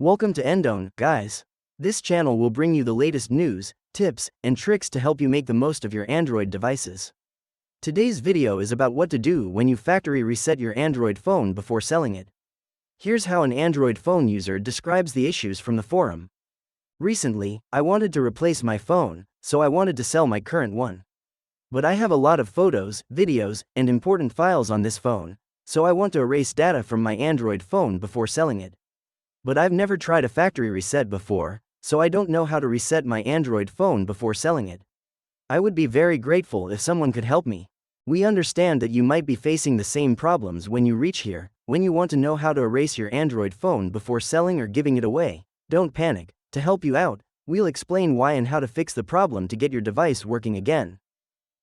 Welcome to Endone, guys. This channel will bring you the latest news, tips, and tricks to help you make the most of your Android devices. Today's video is about what to do when you factory reset your Android phone before selling it. Here's how an Android phone user describes the issues from the forum. Recently, I wanted to replace my phone, so I wanted to sell my current one. But I have a lot of photos, videos, and important files on this phone, so I want to erase data from my Android phone before selling it. But I've never tried a factory reset before, so I don't know how to reset my Android phone before selling it. I would be very grateful if someone could help me. We understand that you might be facing the same problems when you reach here. When you want to know how to erase your Android phone before selling or giving it away, don't panic. To help you out, we'll explain why and how to fix the problem to get your device working again.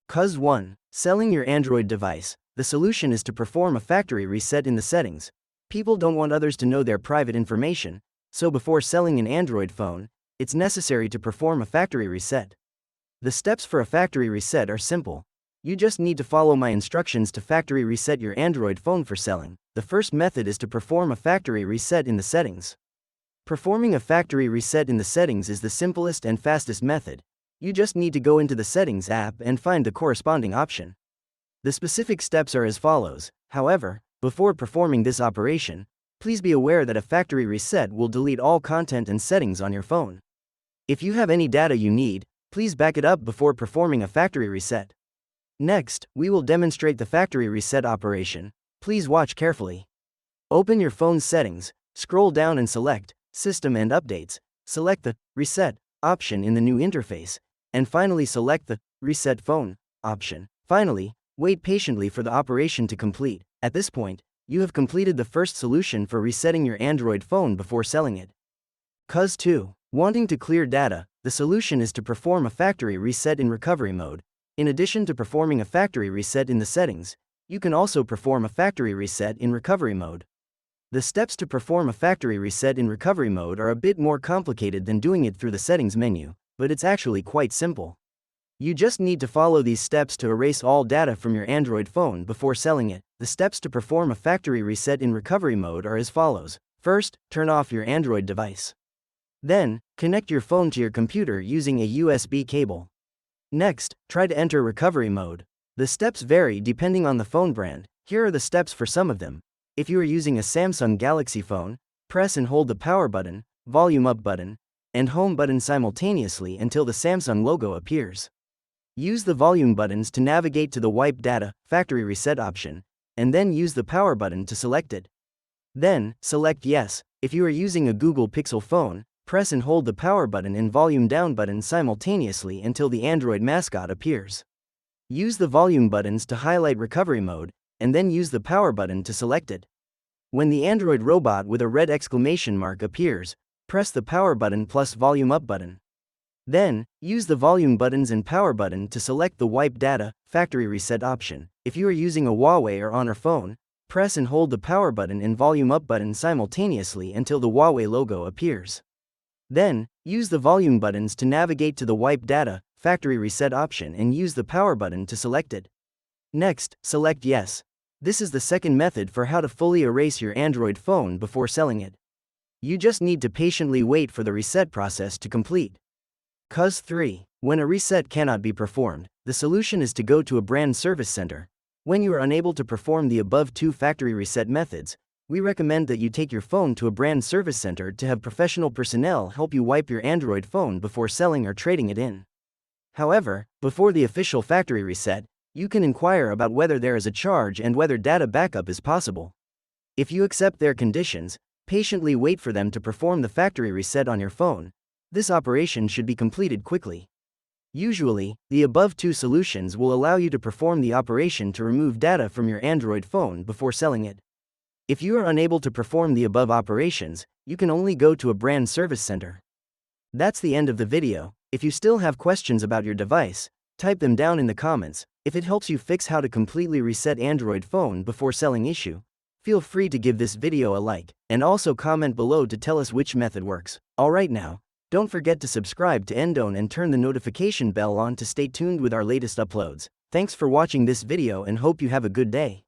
Cause 1. Selling your Android device. The solution is to perform a factory reset in the settings. People don't want others to know their private information, so before selling an Android phone, it's necessary to perform a factory reset. The steps for a factory reset are simple. You just need to follow my instructions to factory reset your Android phone for selling. The first method is to perform a factory reset in the settings. Performing a factory reset in the settings is the simplest and fastest method. You just need to go into the Settings app and find the corresponding option. The specific steps are as follows. However, before performing this operation, please be aware that a factory reset will delete all content and settings on your phone. If you have any data you need, please back it up before performing a factory reset. Next, we will demonstrate the factory reset operation. Please watch carefully. Open your phone's settings, scroll down and select System and Updates. Select the Reset option in the new interface, and finally select the Reset Phone option. Finally, wait patiently for the operation to complete. At this point, you have completed the first solution for resetting your Android phone before selling it. Cause 2. Wanting to clear data. The solution is to perform a factory reset in recovery mode. In addition to performing a factory reset in the settings, you can also perform a factory reset in recovery mode. The steps to perform a factory reset in recovery mode are a bit more complicated than doing it through the settings menu, but it's actually quite simple. You just need to follow these steps to erase all data from your Android phone before selling it. The steps to perform a factory reset in recovery mode are as follows. First, turn off your Android device. Then, connect your phone to your computer using a USB cable. Next, try to enter recovery mode. The steps vary depending on the phone brand. Here are the steps for some of them. If you are using a Samsung Galaxy phone, press and hold the power button, volume up button, and home button simultaneously until the Samsung logo appears. Use the volume buttons to navigate to the Wipe Data Factory Reset option, and then use the power button to select it. Then, select Yes. If you are using a Google Pixel phone, press and hold the power button and volume down button simultaneously until the Android mascot appears. Use the volume buttons to highlight recovery mode, and then use the power button to select it. When the Android robot with a red exclamation mark appears, press the power button plus volume up button. Then, use the volume buttons and power button to select the Wipe Data Factory Reset option. If you are using a Huawei or Honor phone, press and hold the power button and volume up button simultaneously until the Huawei logo appears. Then, use the volume buttons to navigate to the Wipe Data Factory Reset option and use the power button to select it. Next, select Yes. This is the second method for how to fully erase your Android phone before selling it. You just need to patiently wait for the reset process to complete. Cause 3. When a reset cannot be performed, the solution is to go to a brand service center. When you are unable to perform the above two factory reset methods, we recommend that you take your phone to a brand service center to have professional personnel help you wipe your Android phone before selling or trading it in. However, before the official factory reset, you can inquire about whether there is a charge and whether data backup is possible. If you accept their conditions, patiently wait for them to perform the factory reset on your phone. This operation should be completed quickly. Usually, the above two solutions will allow you to perform the operation to remove data from your Android phone before selling it. If you are unable to perform the above operations, you can only go to a brand service center. That's the end of the video. If you still have questions about your device, type them down in the comments. If it helps you fix how to completely reset Android phone before selling issue, feel free to give this video a like, and also comment below to tell us which method works. Alright now, don't forget to subscribe to Endone and turn the notification bell on to stay tuned with our latest uploads. Thanks for watching this video and hope you have a good day.